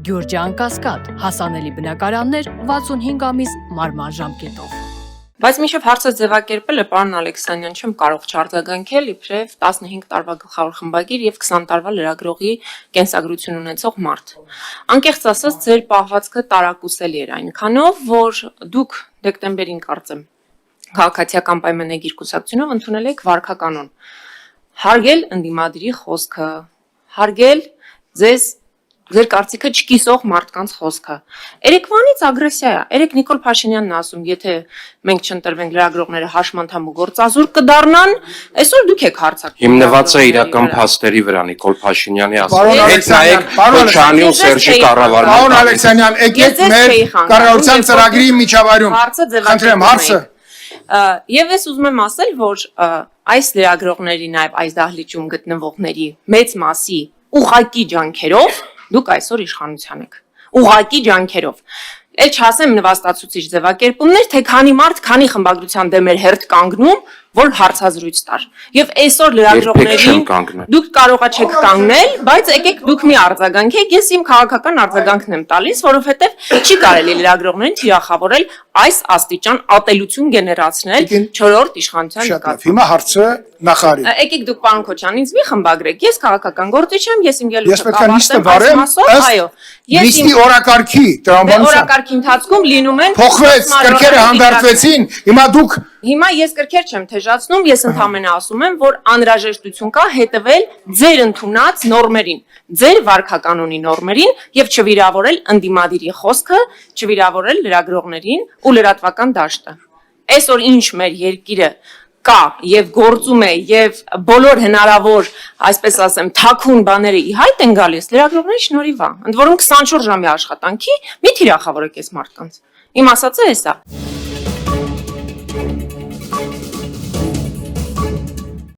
Գյուրջան Կասկադ, հասանելի բնակարաններ 65 ամիս մարման ժամկետով։ Բայց մինչև հարցը ձևակերպելը, պարոն Ալեքսանյան, չեմ կարող չարձագանքել իբրև 15 տարվա գլխավոր խմբագիր եւ 20 տարվա լրագրողի կենսագրություն ունեցող մարդ։ Անկեղծ ասած, ձեր պահվածքը տարակուսելի էր այնքանով, որ դուք դեկտեմբերին կարծեմ քաղաքացիական պայմանագիր կուսակցությունով ընդունել եք վարքականոն։ Հարգել ընդդիմադիրի խոսքը, հարգել ձեր կարծիքը չկիսող մարդկանց խոսքը։ Երեկվանից ագրեսիա է։ Երեք Նիկոլ Փաշինյանն ասում, եթե մենք չընտրվենք լրագրողները հաշմանդամ ու գործազուրկ կդառնան, այսօր դուք եք հարցակում։ Հիմնված է իրական փաստերի վրա Նիկոլ Փաշինյանի Պարոն ասում։ Քոչարյանի ու Սերժի կառավարման։ Պարոն Ալեքսանյան, եկեք մեր կառավարության ծրագրի միջավայրում։ Խնդրեմ, հարցը։ Եվ ես ուզում եմ ասել, որ այս լրագրողների, նաև այս դահլիճում գտնվողների մեծ մասի ուղղակի ջանքերով դուք այսօր իշխանության եք, ուղղակի ջանքերով, էլ չասեմ նվաստացուցիչ ձևակերպումներ, թե քանի մարդ, քանի խմբագրության դեմ էր հերթ կանգնում, որ հարցազրույց տար, եւ այսօր լրագրողներին դուք կարողա չեք կանգնել, բայց եկեք դուք մի արձագանքեք, ես իմ քաղաքական արձագանքն եմ տալիս, որովհետեւ չի կարելի լրագրողներին թիրախավորել այս աստիճան ատելություն գեներացնել 4-րդ իշխանության նկատմամբ։ Հիմա հարցը նախարարին։ Եկեք դուք պարոն Քոչարյան ինձ մի խմբագրեք, ես քաղաքական գործիչ եմ, ես իմ Ես պետք է լիստը վարեմ, այո, լիստի օրակարգի տրամաբանության օրակարգի ընթացքում լինում են փոխվեց, կրքերը հանդարտվեցին, հիմա դուք Հիմա ես կրքեր չեմ թեժացնում, ես ընդհանրապես ասում եմ, որ անհրաժեշտություն կա հետևել ձեր ընդունած նորմերին, ձեր վարքականոնի նորմերին եւ չվիրավորել ընդդիմադիրի խոսքը, չվիրավորել լրագրողներին ու լրատվական դաշտը։ Այսօր ինչ մեր երկիրը կա եւ գործում է եւ բոլոր հնարավոր, այսպես ասեմ, թաքուն բաները ի հայտ են գալիս լրագրողների շնորհիվ է։ Ընդ որում 24 ժամի աշխատանքի մի թիրախավորեք այս մարդկանց։ Իմ ասածը էսա։